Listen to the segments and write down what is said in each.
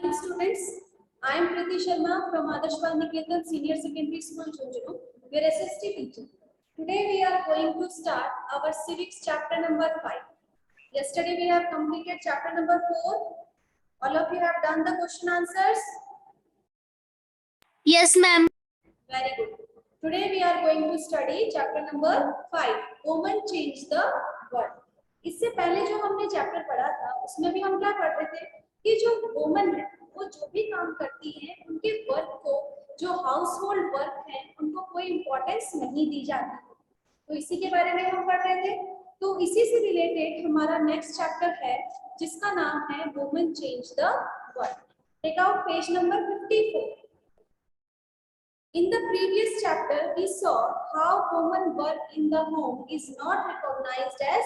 Morning students, I am Priti Sharma from Adarsh Niketan Senior Secondary School, Junjunu, your SST teacher. Today we are going to start our civics chapter number 5. Yesterday we have completed chapter number 4. All of you have done the question answers? Yes, ma'am. Very good. Today we are going to study chapter number 5. Women change the world. इससे पहले जो हमने chapter पढ़ा था उसमें भी हम क्या पढ़ रहे थे कि जो वुमन है वो जो भी काम करती है उनके वर्क को जो हाउस होल्ड वर्क है उनको कोई इम्पोर्टेंस नहीं दी जाती, तो इसी के बारे में हम पढ़ रहे थे। तो इसी से रिलेटेड हमारा नेक्स्ट चैप्टर है जिसका नाम है woman change the world. Take out page number 54। In the previous chapter we saw how women work in the home is not recognized as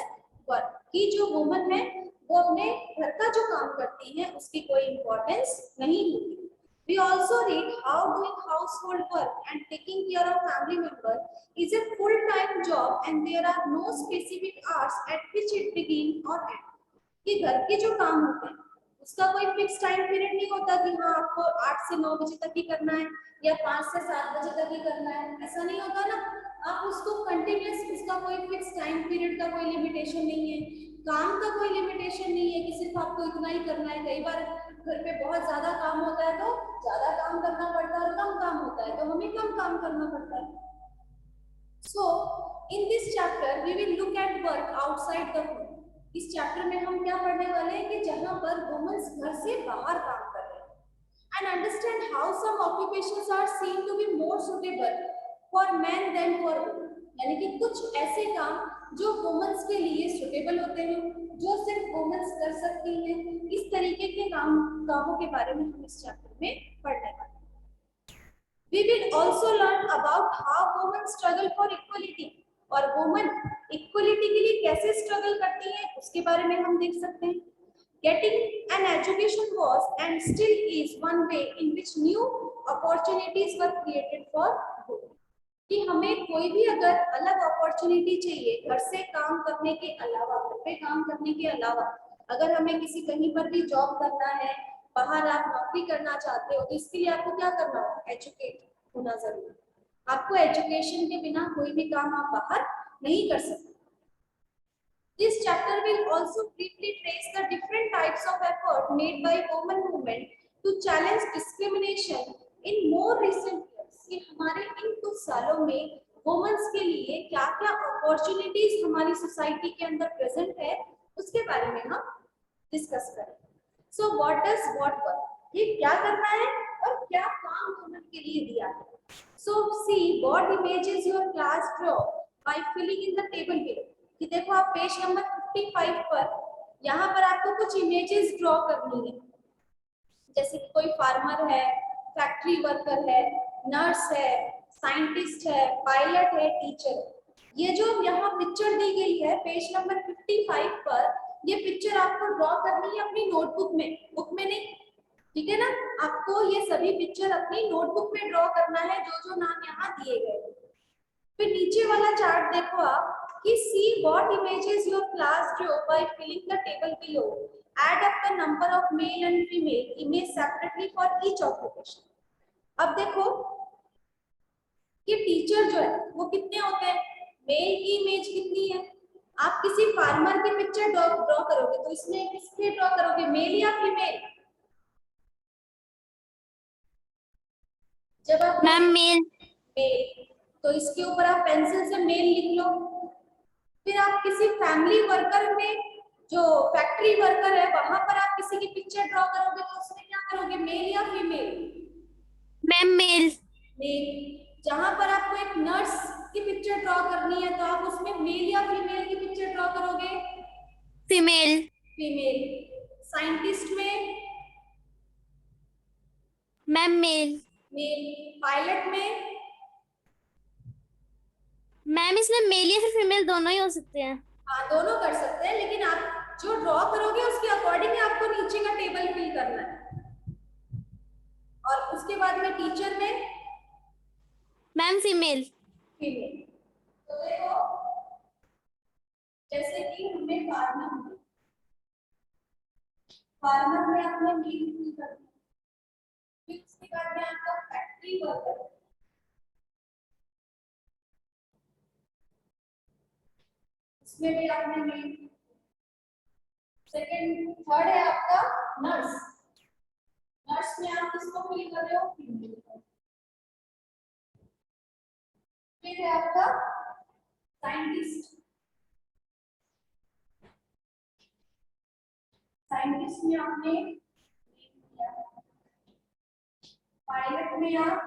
work, कि जो वुमन है वो अपने घर का जो काम करती है उसकी कोई इम्पोर्टेंस नहीं होती। We also read how doing household work and taking care of family member is a full-time job and there are no specific hours at which it begin or end, कि घर के जो काम होते हैं उसका कोई फिक्स टाइम पीरियड नहीं होता कि हाँ आपको 8 से 9 बजे तक ही करना है या 5 से 7 बजे तक ही करना है, ऐसा नहीं होता ना। आप उसको कंटिन्यूअस, उसका कोई फिक्स टाइम पीरियड का कोई लिमिटेशन नहीं है, काम का कोई लिमिटेशन नहीं है कि सिर्फ आपको इतना ही करना है। कई बार घर पे बहुत ज्यादा काम होता है तो ज्यादा काम करना पड़ता है और कम काम होता है तो हमें कम काम करना पड़ता है। So in this chapter we will look at work outside the home। इस चैप्टर में हम क्या पढ़ने वाले हैं कि जहां पर वुमेन्स घर से बाहर काम कर रहे हैं, and understand how some occupations are seen to be more suitable for men than for women। यानी कि कुछ ऐसे काम जो वुमेन्स के लिए सुटेबल होते हैं, जो सिर्फ वुमेन्स कर सकती हैं, इस तरीके के कामों के बारे में हम इस चैप्टर में पढ़ने वाले हैं। We will also learn about how women struggle for equality, और वुमेन इक्वलिटी के लिए कैसे स्ट्रगल करती है उसके बारे में हम देख सकते हैं। Getting an education was and still is one way in which new opportunities were created for women। कि हमें कोई भी अगर अलग अपॉर्चुनिटी चाहिए घर से काम करने के अलावा, घर पे काम करने के अलावा, अगर हमें किसी कहीं पर भी जॉब करना है, बाहर आप नौकरी करना चाहते हो तो इसके लिए आपको क्या करना होगा, एजुकेट होना जरूरी। आपको एजुकेशन के बिना कोई भी काम आप बाहर नहीं कर सकते। This chapter will also briefly trace the different types of effort made by women movement to challenge discrimination in more recent years। कि हमारे इन कुछ सालों में वुमेन्स के लिए क्या-क्या अपॉर्चुनिटीज हमारी सोसाइटी के अंदर प्रेजेंट है उसके बारे में हम डिस्कस करेंगे। So what does what work? ये क्या करना है और क्या काम वुमेन के लिए दिया है। So see what images your class draw by filling in the table below। कि देखो आप पेज नंबर 55 पर यहाँ पर आपको कुछ इमेजेस ड्रॉ करनी है, जैसे कि कोई फार्मर है, फैक्ट्री वर्कर है, नर्स है, साइंटिस्ट है, पायलट है, टीचर है। ये जो यहाँ पिक्चर दी गई है पेज नंबर 55 पर, ये पिक्चर आपको ड्रॉ करनी है अपनी नोटबुक में, बुक में नहीं, ठीक है ना। आपको ये सभी पिक्चर अपनी नोटबुक में ड्रॉ करना है जो जो नाम यहाँ दिए गए। फिर नीचे वाला चार्ट देखो आप कि see what images your class drew by filling the table below, add up the number of male and female image separately for each occupation। अब देखो कि टीचर जो है वो कितने होते हैं, मेल की इमेज कितनी है। आप किसी फार्मर की पिक्चर ड्रॉ करोगे तो इसमें किसके ड्रॉ करोगे, मेल या फीमेल। जब आप मैम मेल, तो इसके ऊपर आप पेंसिल से मेल लिख लो। फिर आप किसी फैमिली वर्कर में, जो फैक्ट्री वर्कर है वहां पर आप किसी की पिक्चर ड्रॉ करोगे तो उसमें क्या करोगे, मेल या फीमेल। Ma'am mail. मेल। जहां पर आपको एक नर्स की पिक्चर ड्रॉ करनी है तो आप उसमें मेल या फीमेल की पिक्चर ड्रॉ करोगे, फीमेल। फीमेल। साइंटिस्ट में मैम मेल। मेल। पायलट में मैम इसमें मेल या फिर फीमेल दोनों ही हो सकते हैं। हाँ दोनों कर सकते हैं, लेकिन आप जो ड्रॉ करोगे उसके अकॉर्डिंग आपको नीचे का टेबल फिल करना है। और उसके बाद में टीचर में मैम फीमेल। फीमेल। तो देखो जैसे कि हमें फार्मर में आपने मेल फिल कर दिया, इसके बाद में आपका फैक्ट्री वर्कर, इसमें भी आपने मेल। सेकंड थर्ड है आपका नर्स, नर्स में आप किसको फिल कर रहे हो, फीमेल। फिर है आपका साइंटिस्ट, साइंटिस्ट में आपने पायलट में आप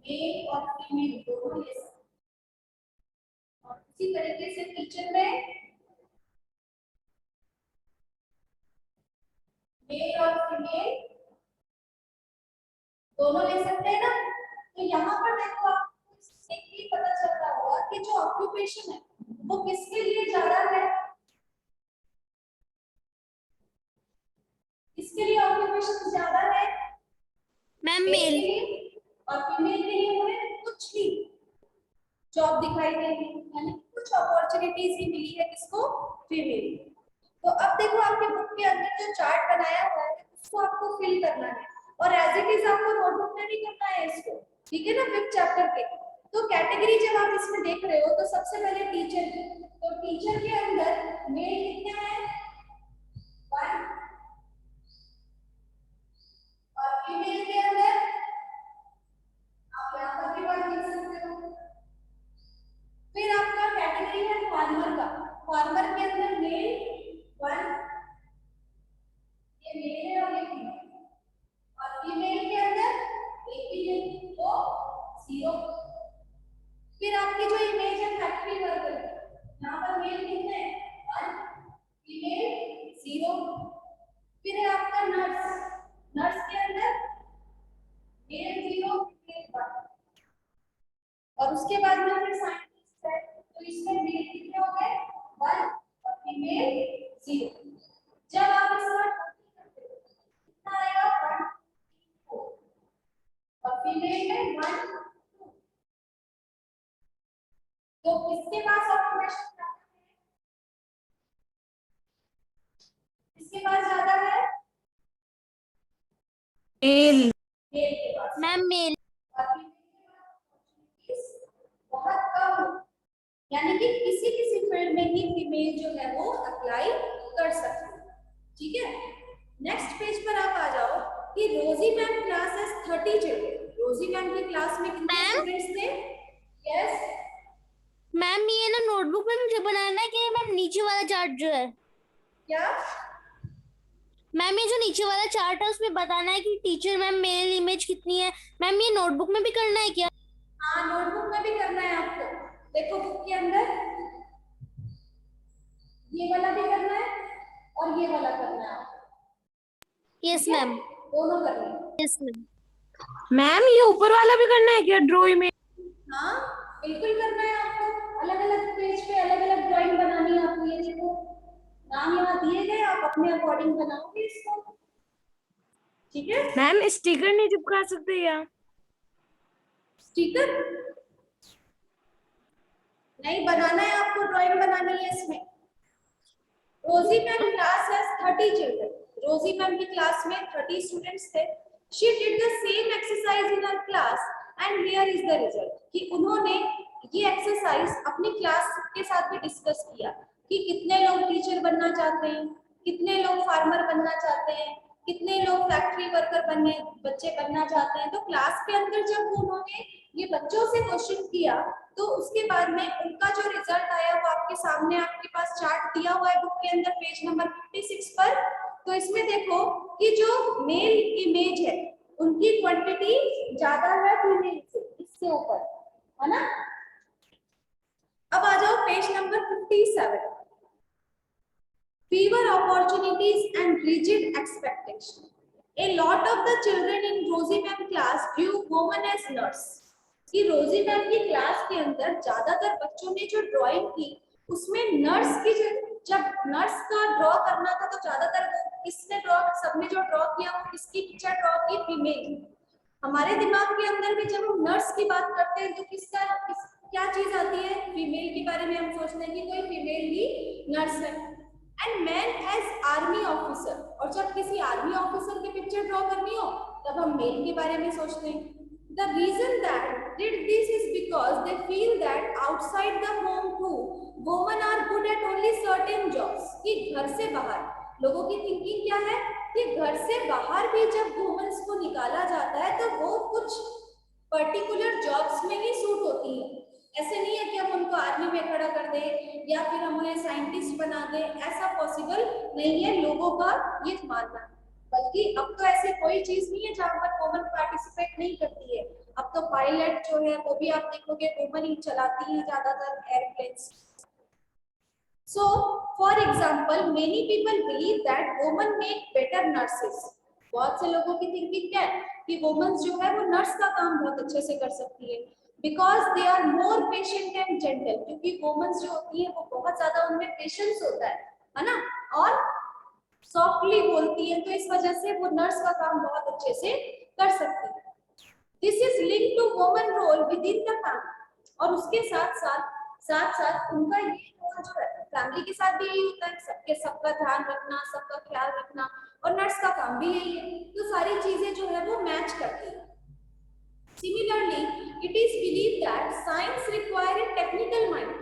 मेल और फीमेल दोनों ले सकते हैं। और इसी तरीके से टीचर में मेल और फीमेल दोनों ले सकते हैं ना। तो यहाँ पर देखो आपको एक ही पता चलता होगा कि जो ऑक्यूपेशन है वो किसके लिए ज्यादा है, किसके लिए ऑक्यूपेशन ज्यादा है, मैम मेल मेल। के लिए। और फीमेल के लिए हमें कुछ ही जॉब दिखाई देगी, यानी कुछ अपॉर्चुनिटीज ही मिली है किसको, फीमेल। तो अब देखो आपके बुक के अंदर जो चार्ट बनाया हुआ है उसको आपको फिल करना है और एज इट इज आपको नोटबुक में भी करना है इसको, ठीक है ना, 5th चैप्टर के। तो कैटेगरी जब आप इसमें देख रहे हो तो सबसे पहले टीचर की, तो टीचर के अंदर मेल कितने हैं, 1, और फीमेल के अंदर आप यहाँ पर भी 1 लिख सकते हो। फिर आपका कैटेगरी है फार्मर का, फार्मर के अंदर मेल 1, ये मेल है और ये फीमेल, और फीमेल के अंदर एक भी नहीं तो 0। फिर आपकी जो इमेज है फैक्ट्री वर्कर, यहाँ पर मेल कितने हैं, 1, फीमेल 0। फिर है आपका नर्स, नर्स के अंदर मेल 0 फीमेल 1, और उसके बाद में फिर साइंटिस्ट है तो इसमें मेल कितने हो गए, 1 और फीमेल 0। जब आप इसका कितना आएगा, 1, 4, और फीमेल में 1, 2। तो किसके पास ऑक्यूपेशन ज्यादा है, किसके पास ज्यादा है, मेल। मेल के पास। Ma'am male. और फीमेल के पास बहुत कम है, यानी कि किसी किसी फील्ड में ही फीमेल जो है वो अप्लाई कर सकती है, ठीक है। नेक्स्ट पेज पर आप आ जाओ कि रोजी मैम क्लास है 30 चिल्ड्रन, रोजी मैम की क्लास में कितने मैम? स्टूडेंट्स थे, यस मैम ये ना नोटबुक में मुझे बनाना है कि मैम नीचे वाला चार्ट जो है, क्या, मैम ये जो नीचे वाला चार्ट है उसमें बताना है कि टीचर मैम मेल इमेज कितनी है। मैम ये नोटबुक में भी करना है क्या? हाँ नोटबुक में भी करना है आपको, देखो बुक के अंदर ये वाला भी करना है और ये वाला करना है आपको, यस ठीक है? मैम। दोनों करना है। Yes ma'am. मैम ये ऊपर वाला भी करना है क्या, ड्रॉ इमेज? हाँ बिल्कुल करना है आपको, अलग अलग पेज पे अलग अलग ड्राइंग बनानी है आपको। ये देखो नाम यहाँ दिए गए, आप अपने अकॉर्डिंग बनाओगे इसको, ठीक है। मैम स्टिकर नहीं चिपका सकते या? स्टिकर नहीं बनाना है आपको, ड्राइंग बनानी है इसमें। रोजी मैम क्लास है 30 चिल्ड्रन, रोजी मैम की क्लास में 30 स्टूडेंट्स थे। She did the same exercise in her class and here is the result, कि उन्होंने ये एक्सरसाइज अपनी क्लास के साथ भी डिस्कस किया कि कितने लोग टीचर बनना चाहते हैं, कितने लोग फार्मर बनना चाहते हैं, कितने लोग फैक्ट्री वर्कर बनने बच्चे बनना चाहते हैं। तो क्लास के अंदर जब उन्होंने ये बच्चों से क्वेश्चन किया तो उसके बाद में उनका जो रिजल्ट आया वो आपके सामने, आपके पास चार्ट दिया हुआ है बुक के अंदर पेज नंबर 56 पर। तो इसमें देखो कि जो मेल इमेज है उनकी क्वांटिटी ज्यादा है फीमेल से, इससे ऊपर है ना। अब आ जाओ page number 57, fewer opportunities and rigid expectation. A lot of the children in Rosie ma'am class view women as nurse. कि रोजी मैम की क्लास के अंदर ज्यादातर बच्चों ने जो ड्राइंग की उसमें नर्स की, जब नर्स का ड्रॉ करना था तो ज्यादातर किसने ड्रॉ, सबने जो ड्रॉ किया वो किसकी पिक्चर ड्रॉ की, फीमेल। हमारे दिमाग के अंदर भी जब हम नर्स की बात करते हैं तो क्या चीज आती है, फीमेल के बारे में हम सोचते हैं कि कोई फीमेल ही नर्स है। And man as army officer. और जब किसी आर्मी ऑफिसर की पिक्चर ड्रॉ करनी हो तब हम मेल के बारे में सोचते हैं। The reason that did this is because they feel that outside the home too, women are good at only certain jobs। कि घर से बाहर लोगों की थिंकिंग क्या है कि घर से बाहर भी जब वुमेन्स को निकाला जाता है तो वो कुछ पर्टिकुलर जॉब्स में ही सूट होती है। ऐसे नहीं है कि हम उनको आर्मी में खड़ा कर दें या फिर हम उन्हें साइंटिस्ट बना दें, ऐसा पॉसिबल नहीं है लोगों का ये मानना। बल्कि अब तो ऐसे कोई चीज नहीं है जहां पर वुमन पार्टिसिपेट नहीं करती है। अब तो पायलट जो है वो भी आप देखोगे वुमन ही चलाती है ज्यादातर airplanes. So, for example, many people believe that women make better nurses। बहुत से लोगों की थिंकिंग क्या है कि वुमेन्स जो है वो नर्स का काम बहुत अच्छे से कर सकती है, because they are more patient and gentle. क्योंकि वुमेन्स जो होती है वो बहुत ज्यादा उनमें पेशेंस होता है ना, और सॉफ्टली बोलती है, तो इस वजह से वो नर्स का काम बहुत अच्छे से कर सकती है। This is link to woman role within the family. और उसके साथ साथ उनका ये रोल जो है फैमिली के साथ भी यही होता है, सबका ध्यान रखना, सबका ख्याल रखना, और नर्स का काम भी यही है। तो सारी चीजें जो है वो मैच करती है। Similarly, it is believed that science require a technical mind।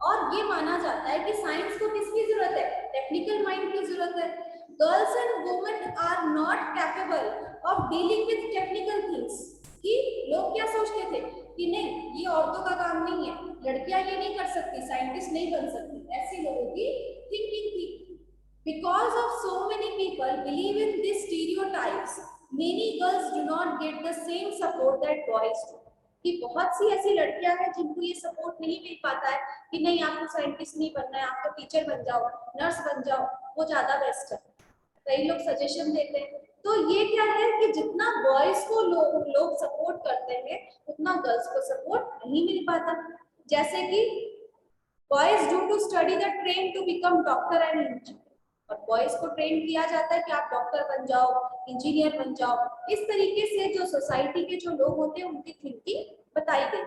और ये माना जाता है कि साइंस को किसकी जरूरत है? टेक्निकल माइंड की जरूरत है। Girls and women are not capable of dealing with technical things. कि लोग क्या सोचते थे कि नहीं ये औरतों का काम नहीं है, लड़कियां ये नहीं कर सकती, साइंटिस्ट नहीं बन सकती, ऐसी लोगों की थिंकिंग थी। Because of so many people believe in these stereotypes, many girls do not get the same support that boys do। कि बहुत सी ऐसी लड़कियां हैं जिनको ये सपोर्ट नहीं मिल पाता है कि नहीं आपको साइंटिस्ट नहीं बनना है, आप तो टीचर बन जाओ, नर्स बन जाओ, वो ज्यादा बेस्ट है। कई लोग सजेशन देते हैं। तो ये क्या है कि जितना बॉयज को लोग सपोर्ट करते हैं उतना गर्ल्स को सपोर्ट नहीं मिल पाता। जैसे कि boys do to study the train to become doctor and engineer. और बॉयज को ट्रेन किया जाता है कि आप डॉक्टर बन जाओ, इंजीनियर बन जाओ। इस तरीके से जो सोसाइटी के जो लोग होते हैं उनकी थिंकिंग बताई गई।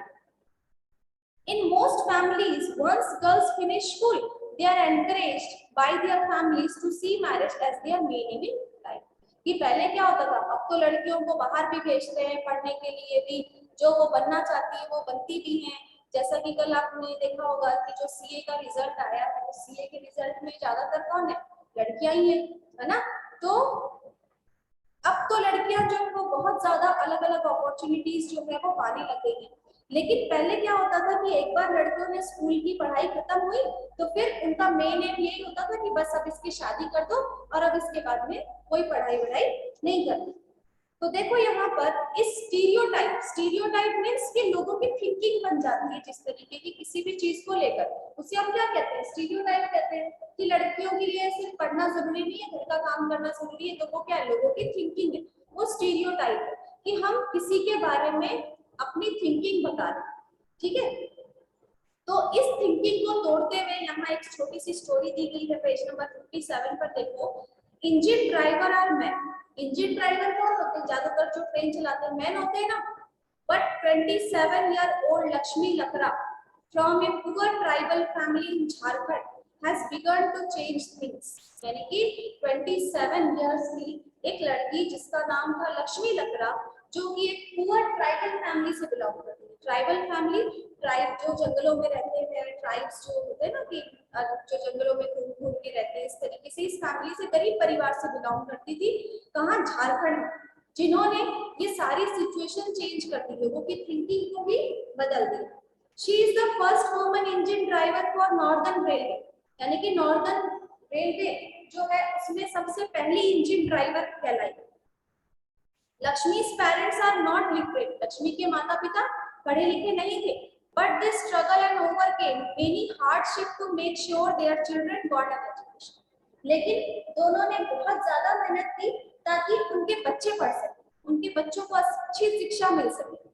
In most families, once girls finish school, they are encouraged by their families to see marriage as their main aim in life। कि पहले क्या होता था, अब तो लड़कियों को बाहर भी भेजते हैं पढ़ने के लिए भी, जो वो बनना चाहती है वो बनती भी हैं। जैसा कि कल आपने देखा होगा कि जो सीए का रिजल्ट आया है, तो सीए के रिजल्ट में ज्यादातर कौन है? लड़कियां ही है ना। तो अब तो लड़कियां जो है वो बहुत ज्यादा अलग अलग अपॉर्चुनिटीज जो है वो पाने लग गई हैं। लेकिन पहले क्या होता था कि एक बार लड़कियों ने स्कूल की पढ़ाई खत्म हुई तो फिर उनका मेन एम यही होता था कि बस अब इसकी शादी कर दो और अब इसके बाद में कोई पढ़ाई वढ़ाई नहीं करनी। तो देखो यहाँ पर इस स्टीरियोटाइप मींस कि लोगों की थिंकिंग बन जाती है जिस तरीके की किसी भी चीज को लेकर, उसे हम क्या कहते हैं? स्टीरियोटाइप कहते हैं। कि लड़कियों के लिए सिर्फ पढ़ना जरूरी नहीं है, घर का काम करना जरूरी है। तो वो क्या है? लोगों की थिंकिंग है, वो स्टीरियोटाइप है कि हम किसी के बारे में अपनी थिंकिंग बता रहे हैं। ठीक है, तो इस थिंकिंग को तोड़ते हुए यहाँ एक छोटी सी स्टोरी दी गई है, पेज नंबर 57 पर देखो। Engine driver are man. Engine driver कौन होते हैं? ज्यादातर जो ट्रेन चलाते हैं मैन होते हैं ना। But 27-year-old Lakshmi Lakra from a poor tribal family in Jharkhand has begun to change things। यानी कि 27 years की एक लड़की जिसका नाम था लक्ष्मी लकड़ा, जो कि एक पुअर ट्राइबल फैमिली से बिलोंग करती है। ट्राइबल फैमिली, ट्राइब जो जंगलों में रहते हैं, ट्राइब्स जो होते हैं ना कि जो जंगलों में घूम घूम के रहते हैं, इस तरीके से इस फैमिली से गरीब परिवार से बिलोंग करती थी। कहाँ? झारखंड में। जिन्होंने ये सारी सिचुएशन चेंज कर दी, लोगों की थिंकिंग को भी बदल दी। She is the first woman engine driver for Northern Railway. यानी कि नॉर्दर्न रेलवे जो है उसमें सबसे पहली इंजन ड्राइवर कहलाई। लक्ष्मी's parents are not literate। Lakshmi के माता पिता पढ़े लिखे नहीं थे, but they struggle and overcame many hardship to make sure their children got an education। लेकिन दोनों ने बहुत ज्यादा मेहनत की ताकि उनके बच्चे पढ़ सके, उनके बच्चों को अच्छी शिक्षा मिल सके।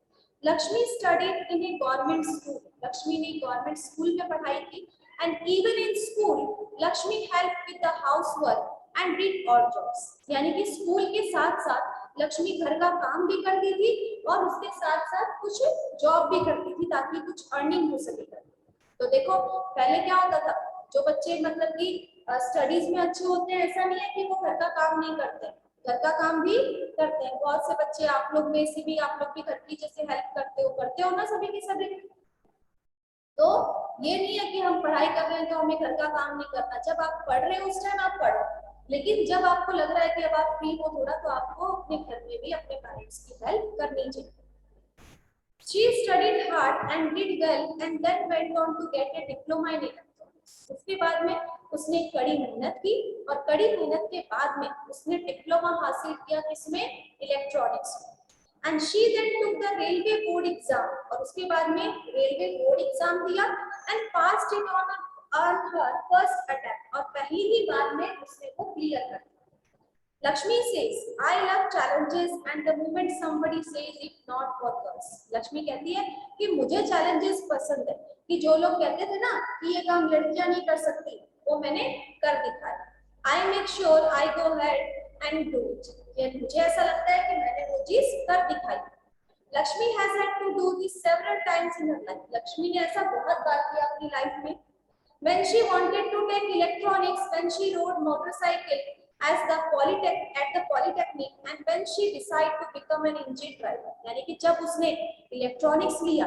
Lakshmi studied in A government school. Lakshmi ने गवर्नमेंट स्कूल में पढ़ाई की। And even in school Lakshmi help with the housework and did odd jobs. यानी कि स्कूल के साथ साथ लक्ष्मी घर का काम भी करती थी और उसके साथ साथ कुछ जॉब भी करती थी ताकि कुछ अर्निंग हो सके। तो देखो पहले क्या होता था, जो बच्चे मतलब कि स्टडीज में अच्छे होते हैं ऐसा नहीं है कि वो घर का काम नहीं करते, घर का काम भी करते हैं। बहुत से बच्चे, आप लोग में से भी, आप लोग भी घर की जैसे हेल्प करते हो ना सभी की सभी। तो ये नहीं है कि हम पढ़ाई कर रहे हैं तो हमें घर का काम नहीं करना। जब आप पढ़ रहे हो उस टाइम आप पढ़ो, लेकिन जब आपको लग रहा है कि अब आप फ्री हो थोड़ा, तो आपको अपने घर में भी अपने पेरेंट्स की हेल्प करनी चाहिए। She studied hard and did well and then went on to get a diploma in electronics. उसके बाद में उसने कड़ी मेहनत की और कड़ी मेहनत के बाद में उसने डिप्लोमा हासिल किया किसमें? इलेक्ट्रॉनिक्स में। And she then took the railway board exam और उसके बाद में रेलवे बोर्ड एग्जाम दिया and passed it on her first attempt और पहली ही बार में उसने वो क्लियर कर दिया। Lakshmi says, I love challenges and the moment somebody says it not for girls. Lakshmi कहती है कि मुझे challenges पसंद है, कि जो लोग कहते थे ना कि ये काम लड़कियां नहीं कर सकती, वो मैंने कर दिखाया। I make sure I go ahead and do it. ये मुझे ऐसा लगता है कि मैंने वो चीज कर दिखाई। Lakshmi has had to do this several times in her life. Lakshmi ने ऐसा बहुत बार किया अपनी लाइफ में। When she wanted to take electronics, when she rode motorcycle at the polytechnic and when she decided to become an engine driver, यानी कि जब उसने इलेक्ट्रॉनिक्स लिया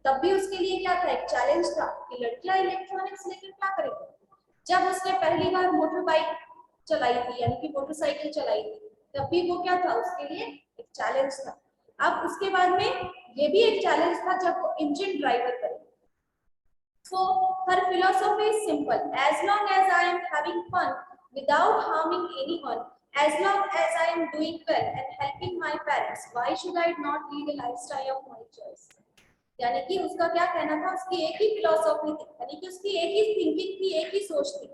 तब भी उसके लिए क्या था? एक चैलेंज था कि लड़कियां इलेक्ट्रॉनिक्स लेकर क्या करेंगी। जब उसने पहली बार मोटर बाइक चलाई थी यानी कि मोटरसाइकिल चलाई थी, तब भी वो क्या था? उसके लिए एक चैलेंज था। अब उसके बाद में ये भी एक चैलेंज था जब वो इंजन ड्राइवर करे। So her philosophy is simple. As long as I am having fun without harming anyone, as long as I am doing well and helping my parents, why should I not lead a lifestyle of my choice? यानी कि उसका क्या कहना था? उसकी एक ही philosophy थी, यानी कि उसकी एक ही थिंकिंग थी, एक ही सोच थी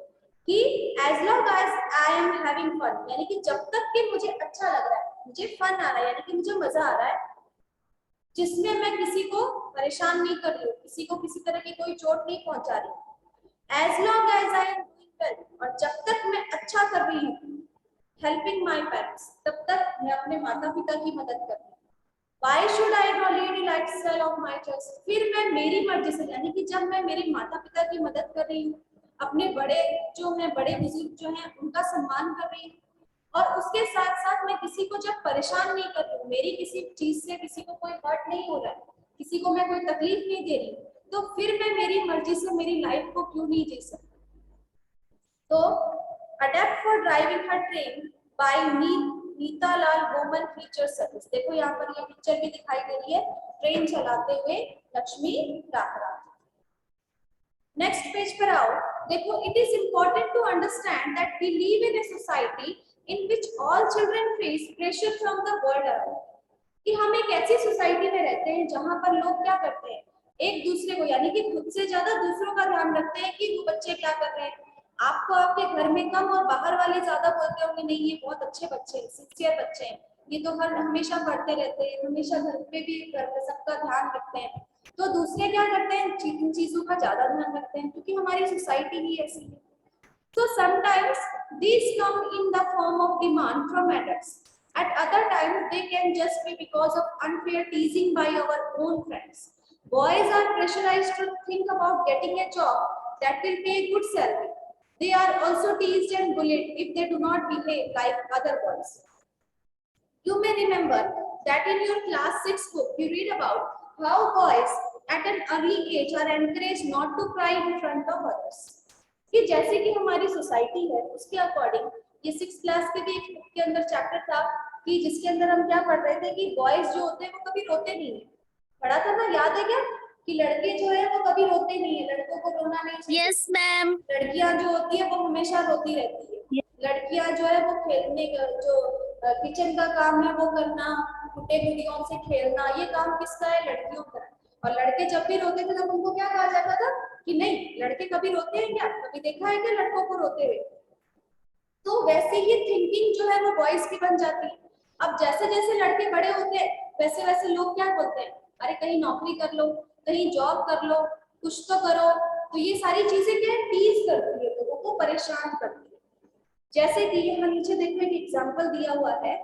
कि as long as I am having fun, यानी कि जब तक कि मुझे अच्छा लग रहा है, मुझे फन आ रहा है, यानी कि मुझे मजा आ रहा है, जिसमें मैं किसी को परेशान नहीं कर रही हूँ, किसी को किसी तरह की कोई चोट नहीं पहुंचा रही हूँ। As long as I am doing well, और जब तक मैं अच्छा कर रही हूँ, helping my parents, तब तक मैं अपने माता पिता की मदद कर रही हूँ। Why should I not lead a lifestyle of my choice? फिर मैं मेरी मर्जी से, यानी कि जब मैं मेरे माता पिता की मदद कर रही हूँ, अपने बड़े जो हैं, बड़े बुजुर्ग जो हैं, उनका सम्मान कर रही हूँ, और उसके साथ साथ मैं किसी को जब परेशान नहीं कर रही हूँ, मेरी किसी चीज से किसी को कोई हर्ट नहीं हो रहा है, किसी को मैं कोई तकलीफ नहीं दे रही, तो फिर मैं मेरी मर्जी से मेरी लाइफ को क्यों नहीं जी सकती। तो adept for driving her train by Neeta Lal woman feature service. देखो यहाँ पर ये पिक्चर भी दिखाई दे रही है, ट्रेन चलाते हुए लक्ष्मी टाकरा। नेक्स्ट पेज पर आओ। देखो, it is important to understand that we live in a society in which all children face pressure from the world around। कि हम एक ऐसी सोसाइटी में रहते हैं जहां पर लोग क्या करते हैं, एक दूसरे को यानी कि खुद से ज्यादा दूसरों का ध्यान रखते हैं कि वो बच्चे क्या कर रहे हैं। आपको आपके घर में कम और बाहर वाले ज्यादा बोलते होंगे, नहीं ये बहुत अच्छे बच्चे हैं, सिंसियर बच्चे हैं, ये तो हर हमेशा पढ़ते रहते हैं, हमेशा घर पे भी घर पे सबका ध्यान रखते हैं। तो दूसरे क्या करते हैं, इन चीजों का ज्यादा ध्यान रखते हैं, क्योंकि हमारी सोसाइटी ही ऐसी है। So sometimes these come in the form of demand from adults. At other times they can just be because of unfair teasing by our own friends. Boys are pressurized to think about getting a job that will pay good salary. They are also teased and bullied if they do not behave like other boys. You may remember that in your class 6 book you read about how boys at an early age are encouraged not to cry in front of others. कि जैसे कि हमारी society है उसके according ये 6th class के भी एक बुक के अंदर चैप्टर था कि जिसके अंदर हम क्या पढ़ रहे थे कि बॉयज जो होते हैं वो कभी रोते नहीं है। पढ़ा था ना, याद है क्या? कि लड़के जो है वो कभी रोते नहीं है, लड़कों को रोना नहीं चाहिए। Yes ma'am. लड़कियां जो होती है वो हमेशा रोती रहती है। लड़कियां जो है वो खेलने का, जो किचन का काम है वो करना, गुड्डे गुड़ियों से खेलना, ये काम किसका है? लड़कियों का। और लड़के जब भी रोते थे तब उनको क्या कहा जाता था कि नहीं, लड़के कभी रोते हैं क्या? कभी देखा है क्या लड़कों को रोते हुए? तो वैसे ही थिंकिंग जो है वो बॉयज की बन जाती है। अब जैसे जैसे लड़के बड़े होते हैं वैसे वैसे लोग क्या बोलते हैं, अरे कहीं नौकरी कर लो, कहीं जॉब कर लो, कुछ तो करो। तो ये सारी चीजें क्या है, टीज करती है, लोगों को परेशान करती है। जैसे कि यहाँ नीचे देखो एक एग्जाम्पल दिया हुआ है।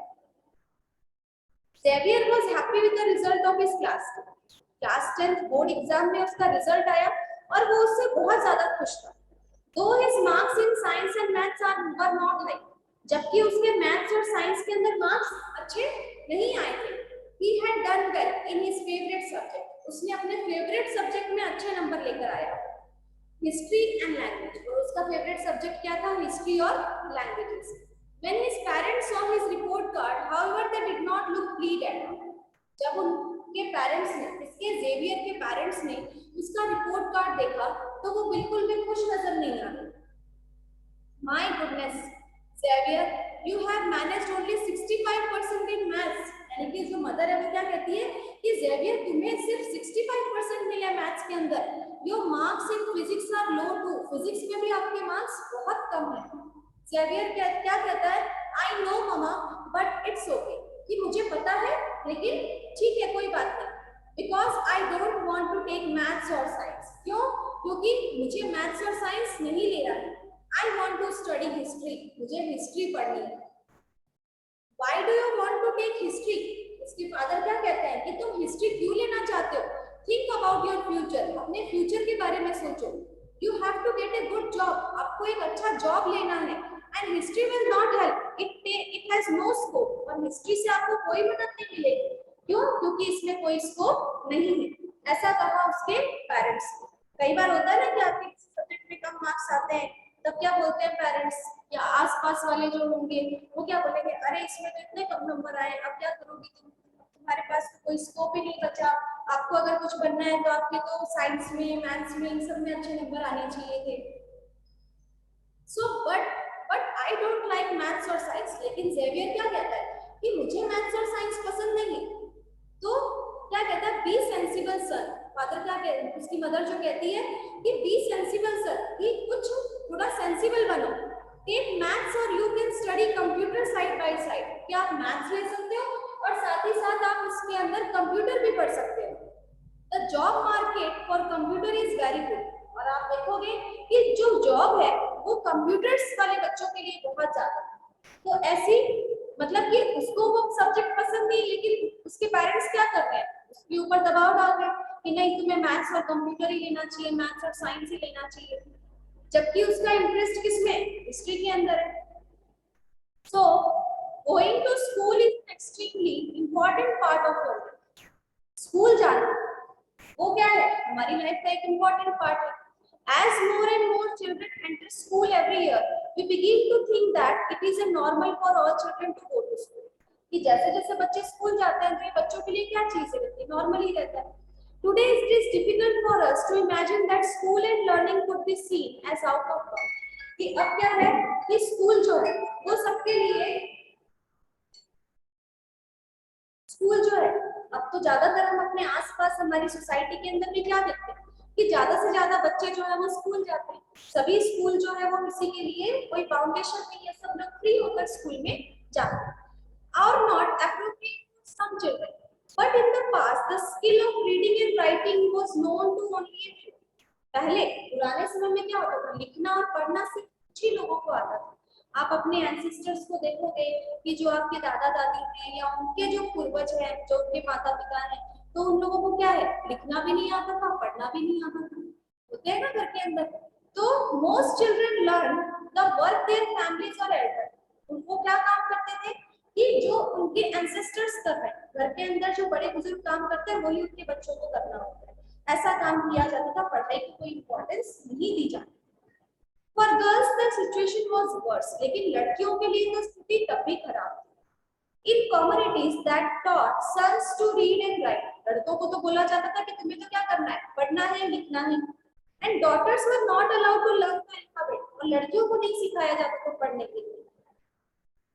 Xavier was happy with the result of his class 10th board exam में उसका रिजल्ट आया और वो उससे बहुत ज्यादा खुश था। Though his marks in science and maths were not high, जबकि उसके मैथ्स और साइंस के अंदर मार्क्स अच्छे नहीं आए थे. He had done well in his favorite subject. उसने अपने फेवरेट सब्जेक्ट में अच्छे नंबर लेकर आया. हिस्ट्री एंड लैंग्वेज, और उसका फेवरेट सब्जेक्ट क्या था? हिस्ट्री और languages. When his parents saw his report card, however, they did not look pleased at all. जब उनके पेरेंट्स ने, इसके जेवियर के पेरेंट्स ने उसका रिपोर्ट कार्ड देखा तो वो बिल्कुल भी खुश नजर नहीं आ रहे. My goodness, Xavier, you have managed only 65% in maths. यानी कि जो मदर है वो क्या कहती है कि Xavier तुम्हें सिर्फ 65% मिले मैथ्स के अंदर. Your marks in physics are low too. Physics में भी आपके मार्क्स बहुत कम है. Xavier क्या कहता है? I know mama, but it's okay. कि मुझे पता है लेकिन ठीक है कोई बात नहीं. Because I don't want to take maths or science. क्यों? क्योंकि मुझे मैथ्स और साइंस नहीं लेना है. I want to study history. मुझे हिस्ट्री पढ़नी है. Why do you want to take history? इसके फादर क्या कहते हैं कि तुम हिस्ट्री क्यों लेना चाहते हो? Think about your future. अपने फ्यूचर के बारे में सोचो. You have to get a good job. आपको एक अच्छा जॉब लेना है. And history will not help. It has no scope. और हिस्ट्री से आपको कोई मदद नहीं मिलेगी. क्यों? क्योंकि इसमें कोई स्कोप नहीं है. ऐसा कहा उसके पेरेंट्स ने. कई बार होता है ना कि आपके सब्जेक्ट में कम मार्क्स आते हैं, तब क्या बोलते हैं पेरेंट्स या आसपास वाले जो होंगे वो क्या बोलेंगे? अरे इसमें तो इतने कम नंबर आए, अब क्या करोगी तुम? तुम्हारे पास तो कोई स्कोप ही नहीं बचा. आपको अगर कुछ बनना है तो आपके तो साइंस में, मैथ्स में, इन सब में अच्छे नंबर आने चाहिए थे. So but I don't like maths और साइंस. लेकिन जेवियर क्या कहता है कि मुझे मैथ्स और साइंस पसंद नहीं है. तो क्या कहता है? बी सेंसिबल सन. फादर क्या कहते हैं? उसकी मदर जो कहती है कि बी सेंसिबल सन, कि कुछ थोड़ा सेंसिबल बनो. टेक मैथ्स और you can study computer side by side. क्या आप मैथ्स ले सकते हो और साथ ही साथ आप इसके अंदर कंप्यूटर भी पढ़ सकते हो. The job market for computer is very good. और आप देखोगे कि जो जॉब है वो कंप्यूटर्स वाले बच्चों के लिए बहुत ज्यादा है. तो ऐसी मतलब कि उसको वो सब्जेक्ट पसंद नहीं, लेकिन उसके पेरेंट्स क्या कर रहे हैं? उसके ऊपर दबाव डाल रहे हैं कि नहीं तुम्हें मैथ्स और कंप्यूटर ही लेना चाहिए, मैथ्स और साइंस ही लेना चाहिए, जबकि उसका इंटरेस्ट किसमें? हिस्ट्री के अंदर है. So going to school is an extremely important part of your life. School जाना वो क्या है? हमारी लाइफ का एक इंपॉर्टेंट पार्ट है. As more and more children enter school every year, we begin to think that it is a normal for all children to go to school. कि जैसे जैसे बच्चे स्कूल जाते हैं तो ये बच्चों के लिए क्या चीज है? नॉर्मल ही रहता है. Today it is difficult for us to imagine that school and learning could be seen as out of bounds. कि अब क्या है कि स्कूल जो है वो सबके लिए, स्कूल जो है अब तो ज्यादातर हम अपने आसपास हमारी सोसाइटी के अंदर भी क्या देखते हैं कि ज्यादा से ज्यादा बच्चे जो है वो स्कूल जाते हैं. सभी स्कूल जो है वो किसी के लिए कोई फाउंडेशन नहीं है, सब लोग फ्री होकर स्कूल में जाते हैं. Are not appropriate for some children, but in the past the skill of reading and writing was known to only a few. पहले पुराने समय में क्या होता था? लिखना और पढ़ना सिर्फ कुछ ही लोगों को आता था. आप अपने एंसेस्टर्स को देखोगे कि जो आपके दादा दादी हैं या उनके जो पूर्वज हैं, जो उनके माता पिता हैं, तो उन लोगों को क्या है? लिखना भी नहीं आता था, पढ़ना भी नहीं आता था. होते हैं ना घर के अंदर. तो most children learn the work their families और एल्डर. उनको क्या काम करते थे कि जो उनके एंसेस्टर्स कर रहे हैं, घर के अंदर जो बड़े बुजुर्ग काम करते हैं वही उनके बच्चों को करना होता है. ऐसा काम किया जाता था. पढ़ाई की कोई इंपॉर्टेंस नहीं दी जाती. For girls the situation was worse. लेकिन लड़कियों के लिए तो स्थिति तब भी खराब थी. In communities that taught sons to read and write, लड़कों को तो बोला जाता था कि तुम्हें तो क्या करना है? पढ़ना है, लिखना है. And daughters were not allowed to learn the alphabet. और लड़कियों को नहीं सिखाया जाता था पढ़ने के लिए.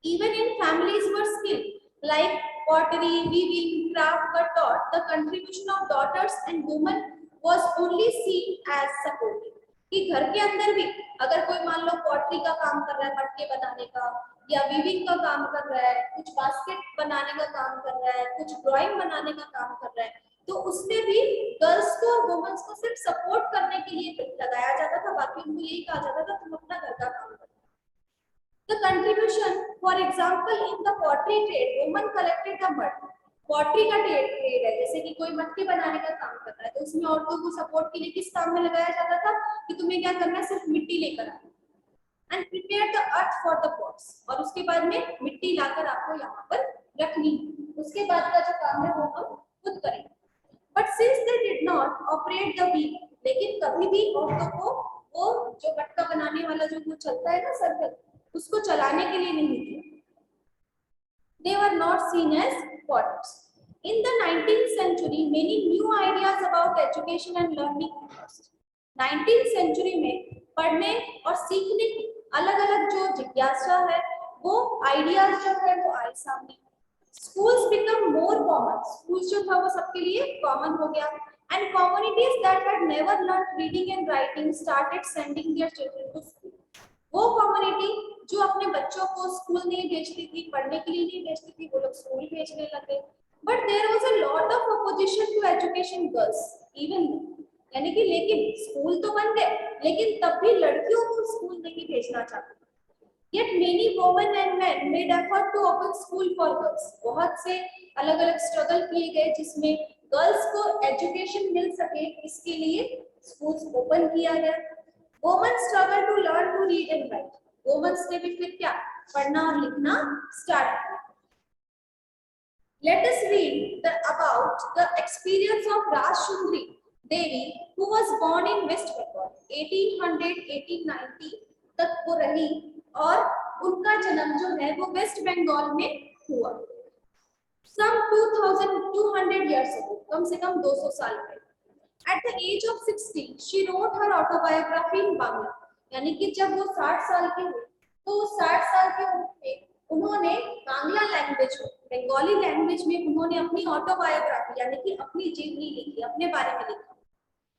Even in families were skilled like pottery, weaving, craft were taught. The contribution of daughters and women was only seen as supportive. कि घर के अंदर भी अगर कोई मान लो पॉटरी का काम कर रहा है, मटके बनाने का, या वीविंग का काम कर रहा है, कुछ बास्केट बनाने का काम कर रहा है, कुछ ड्राइंग बनाने का काम कर रहा है, तो उसमें भी गर्ल्स को और वुमेन्स को सिर्फ सपोर्ट करने के लिए लगाया जाता था. बाकी उनको यही कहा जाता था तुम अपना घर का काम करो. The contribution, for example, in the pottery trade, women collected the mud. Pottery का ट्रेड है, जैसे कि कोई मटके बनाने का काम कर रहा है तो उसमें औरतों को सपोर्ट के लिए किस काम में लगाया जाता था कि तुम्हें क्या करना है, सिर्फ मिट्टी लेकर आना and prepare the earth for the pots, और उसके बाद में मिट्टी लाकर आपको यहाँ पर रखनी है, उसके बाद का जो काम है वो हम खुद करेंगे। But since they did not operate the wheel, लेकिन कभी भी औरतों को वो जो मटका बनाने वाला जो वो चलता है ना सर्कल, उसको चलाने के लिए नहीं दिया। They were not seen as potters. In the 19th century, many new ideas about education and learning emerged. 19th century में पढ़ने और सीखने की अलग-अलग जो जिज्ञासा है, वो आइडियाज जो है वो आए सामने। Schools become more common. Schools जो था वो सबके लिए कॉमन हो गया. And communities that had never learned reading and writing started sending their children to school. वो कम्युनिटी जो अपने बच्चों को स्कूल नहीं भेजती थी, पढ़ने के लिए नहीं भेजती थी, वो लोग स्कूल भेजने लगे। But there was a lot of opposition to education girls even, यानी कि लेकिन स्कूल तो बन गए लेकिन तब भी लड़कियों को स्कूल नहीं भेजना चाहते। Yet many women and men made effort to open school for girls. बहुत से अलग-अलग स्ट्रगल किए गए जिसमें गर्ल्स को एजुकेशन मिल सके, इसके लिए स्कूल्स ओपन किया गया। Women struggle to learn to read and write. Women ने भी फिर क्या पढ़ना और लिखना स्टार्ट किया। Let us read about the experience of Rajshundri Devi, who was born in West Bengal 1800-1890 तक वो रही और उनका जन्म जो है वो वेस्ट बंगाल में हुआ। Some 2200 years ago, कम से कम 200 साल पहले। At the age of 60, she wrote her autobiography in Bangla. यानी कि जब वो 60 साल की हुई तो 60 साल की उम्र में उन्होंने बांग्ला लैंग्वेज में, बंगाली लैंग्वेज में उन्होंने अपनी ऑटोबायोग्राफी यानी कि अपनी जीवनी लिखी, अपने बारे में लिखा।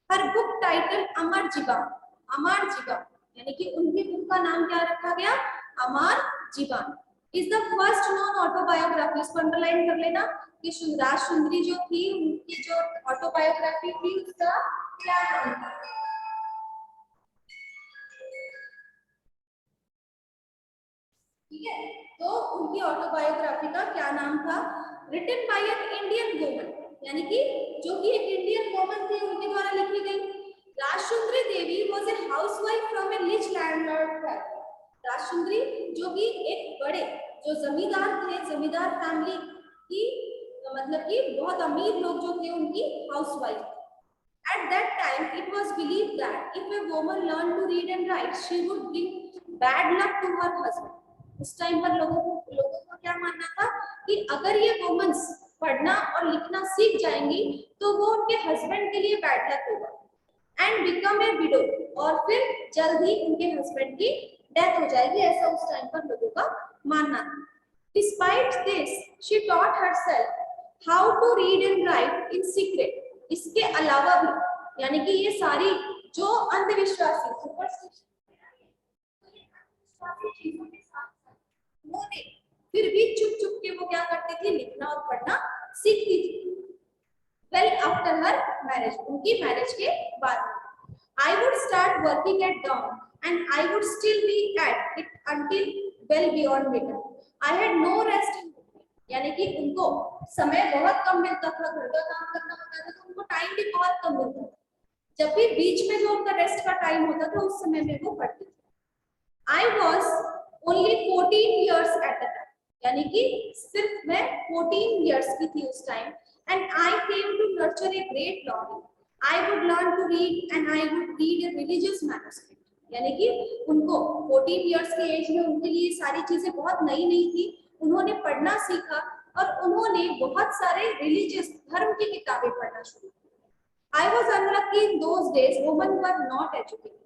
हर बुक टाइटल अमर जीवन, अमर जीवन यानी कि उनकी बुक का नाम क्या रखा गया, अमर जीवन। Is the first non autobiography, इसको अंडरलाइन कर लेना कि राजसुंदरी जो थी उनकी जो ऑटोबायोग्राफी थी उसका क्या नाम था। ठीक है, तो उनकी ऑटोबायोग्राफी का क्या नाम था, written by an Indian woman, यानी कि जो कि एक इंडियन वुमन थी उनके द्वारा लिखी गई। Rajsundari Devi was a housewife from a rich landlord family. Rajsundari जो कि एक बड़े जो जमींदार थे, जमींदार फैमिली की, मतलब कि बहुत अमीर लोग जो थे उनकी housewife. At that time, it was believed that if a woman learned to read and write, she would bring bad luck to her husband. उस टाइम पर लोगों को क्या मानना था कि अगर ये वुमेन्स पढ़ना और लिखना सीख जाएंगी तो वो उनके हस्बैंड के लिए बैड लक होगा एंड बिकम ए विडो, और फिर जल्द ही उनके हस्बैंड की डेथ हो जाएगी, ऐसा उस टाइम पर लोगों का मानना था। Despite this, she taught herself how to read and write in secret. इसके अलावा भी यानी कि ये सारी जो अंधविश्वासी सुपरस्टिशन चीजों के साथ उन्होंने फिर भी चुप चुप के वो क्या करती थी, लिखना और पढ़ना सीखती थी। वेल आफ्टर हर मैरिज, उनकी मैरिज के बाद, I would start working at dawn and I would still be at it until well beyond midnight. I had no rest in between. यानी कि उनको समय बहुत कम मिलता था, घर का काम करना होता था तो उनको टाइम भी बहुत कम मिलता था। जब भी बीच में जो उनका रेस्ट का टाइम होता था उस समय में वो पढ़ती थी। I was only 14 years at the time, यानी कि सिर्फ मैं 14 years की थी उस time, and I came to nurture a great longing. I would learn to read and I would read a religious manuscript. यानी कि उनको 14 years के एज में उनके लिए सारी चीजें बहुत नई नई थी, उन्होंने पढ़ना सीखा और उन्होंने बहुत सारे रिलीजियस धर्म की किताबें पढ़ना शुरू की। I was unlucky in those days, women were not educated.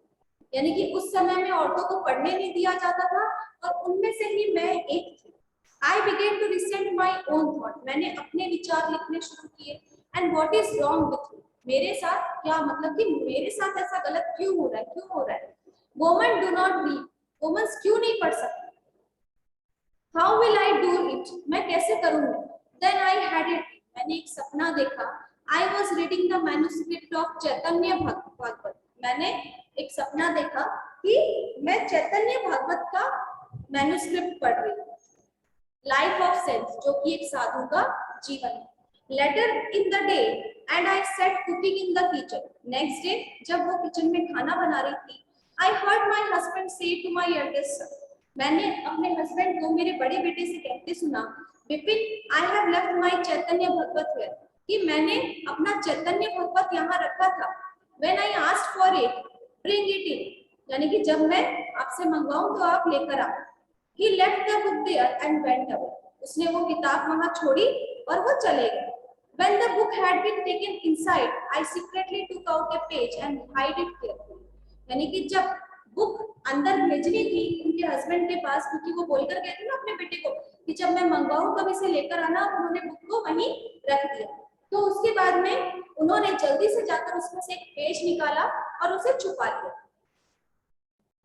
यानी कि उस समय में औरतों को पढ़ने नहीं दिया जाता था और उनमें से ही मैं एक थी। I began to resent my own thought. मैंने अपने विचार लिखने शुरू किए। And what is wrong with me? मेरे साथ क्या, मतलब कि मेरे साथ ऐसा गलत क्यों हो रहा है, क्यों हो रहा है? Women do not read. Women क्यों नहीं पढ़ सकती? How will I do it? मैं कैसे करूँगी? Then I had it. मैंने एक सपना देखा। I was reading the manuscript of चैतन्य भागवत. मैंने एक सपना देखा कि मैं चैतन्य भागवत का मैन्युस्क्रिप्ट पढ़ रही हूँ। लाइफ ऑफ सेंस, जो कि एक साधु का जीवन है। Later in the day, and I sat cooking in the kitchen. Next day, जब वो किचन में खाना बना रही थी, I heard my husband say to my eldest son. मैंने अपने हस्बैंड को मेरे बड़े बेटे से कहते सुना, Vipin, I have left my Chaitanya Bhagavad here. कि मैंने अपना चैतन्य भगवत यहाँ रखा था. When I asked for it, bring it in. यानी कि जब मैं आपसे मंगवाऊं तो आप लेकर आओ. He left the book there and went away. उसने वो किताब वहां छोड़ी और वो चले गए. When the book had been taken inside, I secretly took out a page and hid it carefully. यानी कि जब बुक अंदर भेजनी थी उनके हस्बैंड के पास, क्योंकि वो बोलकर गए थे ना अपने बेटे को कि जब मैं मंगवाऊं तब इसे लेकर आना, उन्होंने बुक को वहीं रख दिया. तो उसके बाद में उन्होंने जल्दी से जाकर उसमें से एक पेज निकाला और उसे छुपा लिया.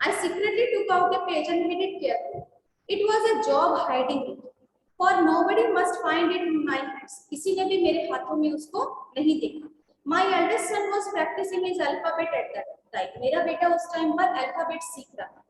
I secretly took out a page and hid it carefully. It was a job hiding it, for nobody must find it in my hands. किसी ने भी मेरे हाथों में उसको नहीं देखा. My eldest son was practicing his alphabet at that time. मेरा बेटा उस टाइम पर अल्फाबेट सीख रहा था.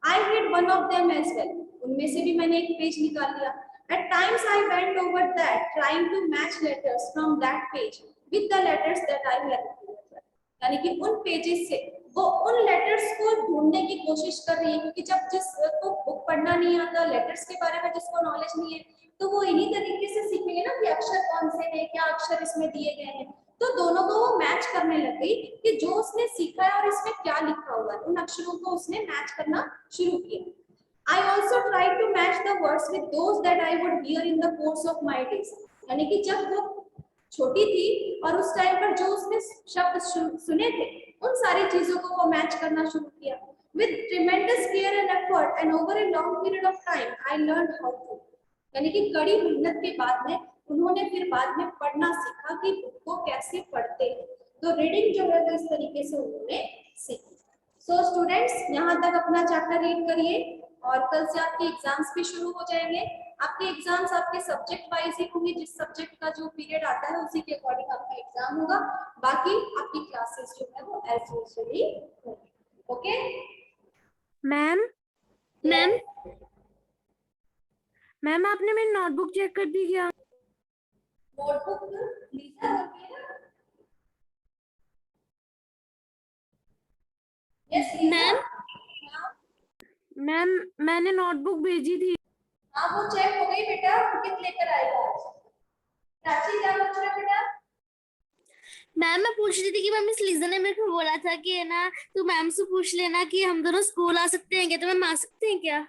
I hid one of them as well. उनमें से भी मैंने एक पेज निकाल लिया. At times I bent over that, trying to match letters from that page with the letters that I had written. यानी कि उन पेजेस से वो उन लेटर्स को ढूंढने की कोशिश कर रही है, क्योंकि जब जिसको बुक पढ़ना नहीं आता, लेटर्स के बारे में जिसको नॉलेज नहीं है, तो वो इन्हीं तरीके से सीखेंगे ना कि अक्षर कौन से हैं, क्या अक्षर इसमें दिए गए हैं. तो दोनों को वो मैच करने लग गई कि जो उसने सीखा है और इसमें क्या लिखा हुआ है, उन अक्षरों को उसने मैच करना शुरू किया. I also tried to match the words with those that I would hear in the course of my days. यानी कि जब वो छोटी थी और उस टाइम पर जो उसने शब्द सुने थे, उन सारी चीजों को वो मैच करना शुरू किया. With tremendous care and effort and over a long period of time, I learned how to. यानी कि कड़ी मेहनत के बाद में उन्होंने फिर बाद में पढ़ना सीखा कि बुक को कैसे पढ़ते हैं. तो रीडिंग जो है वो इस तरीके से उन्होंने सीखी. सो स्टूडेंट्स, यहाँ तक अपना चैप्टर रीड करिए और कल से आपके एग्जाम्स भी शुरू हो जाएंगे. आपके एग्जाम्स आपके सब्जेक्ट वाइज ही होंगे, जिस सब्जेक्ट का जो पीरियड आता है उसी के अकॉर्डिंग आपका एग्जाम होगा. बाकी आपकी क्लासेस जो है वो एज यूजुअली होंगी. ओके मैम मैम मैम आपने मेरी नोटबुक चेक कर दी क्या? नोटबुक लीजा होती है ना. यस मैम मैम मैंने नोटबुक भेजी थी. हाँ वो चेक हो गई बेटा. अंकित लेकर आएगा आज. प्राची क्या पूछ रहा है बेटा? मैम मैं पूछ रही थी कि मैम इस लीजा ने मेरे को बोला था कि है ना, तो मैम से पूछ लेना कि हम दोनों स्कूल आ सकते हैं क्या, तो मैम आ सकते हैं क्या?